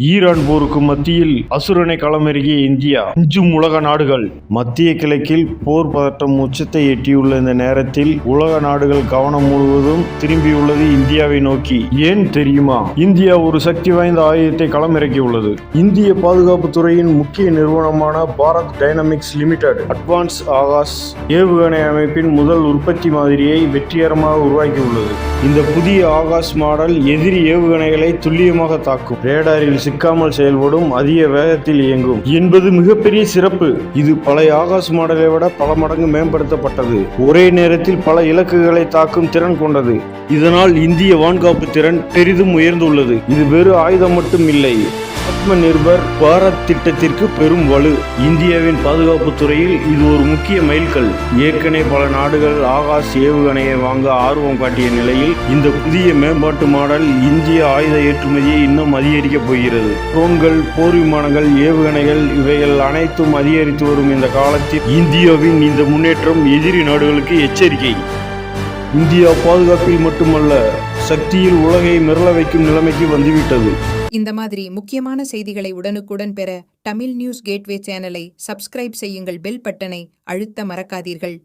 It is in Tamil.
ஈரான் போருக்கு மத்தியில் அசுரனை களமிறங்கிய இந்தியா, அஞ்சும் உலக நாடுகள். மத்திய கிழக்கில் போர் பதட்டம் உச்சத்தை எட்டியுள்ள இந்த நேரத்தில் உலக நாடுகள் கவனம் முழுவதும் திரும்பியுள்ளது இந்தியாவை நோக்கி. ஏன் தெரியுமா? இந்தியா ஒரு சக்தி வாய்ந்த ஆயுதத்தை களமிறக்கியுள்ளது. இந்திய பாதுகாப்பு துறையின் முக்கிய நிறுவனமான Bharat dynamics limited advance Akash ஏவுகணை அமைப்பின் முதல் உற்பத்தி மாதிரியை வெற்றிகரமாக உருவாக்கியுள்ளது. இந்த புதிய ஆகாஷ் மாடல் எதிரி ஏவுகணைகளை துல்லியமாக தாக்கும், ரேடாரில் சிக்காமல் செயல்படும், அதிக வேகத்தில் இயங்கும் என்பது மிகப்பெரிய சிறப்பு. இது பழைய ஆகாஷ் மாடலை விட பல மடங்கு மேம்படுத்தப்பட்டது. ஒரே நேரத்தில் பல இலக்குகளை தாக்கும் திறன் கொண்டது. இதனால் இந்திய வான்காப்பு திறன் பெரிதும் உயர்ந்துள்ளது. இது வெறும் ஆயுதம் மட்டும் இல்லை, ஆத்ம நிர்பர் பாரத் திட்டத்திற்கு பெரும் வலு. இந்தியாவின் பாதுகாப்பு துறையில் இது ஒரு முக்கிய மைல்கல். ஏற்கனவே பல நாடுகள் ஆகாஷ் ஏவுகணையை வாங்க ஆர்வம் காட்டிய நிலையில் இந்த புதிய மேம்பாட்டு மாடல் இந்திய ஆயுத ஏற்றுமதியை இன்னும் அதிகரிக்கப் போகிறது. ட்ரோன்கள், போர் விமானங்கள், ஏவுகணைகள் இவைகள் அனைத்தும் அதிகரித்து வரும் இந்த காலத்தில் இந்தியாவின் இந்த முன்னேற்றம் எதிரி நாடுகளுக்கு எச்சரிக்கை. இந்தியா பாதுகாப்பில் மட்டுமல்ல, சக்தியில் உலகை மிரள வைக்கும் நிலைமைக்கு வந்துவிட்டது. இந்த மாதிரி முக்கியமான செய்திகளை உடனுக்குடன் பெற தமிழ் நியூஸ் கேட்வே சேனலை சப்ஸ்கிரைப் செய்யுங்கள். பெல் பட்டனை அழுத்த மறக்காதீர்கள்.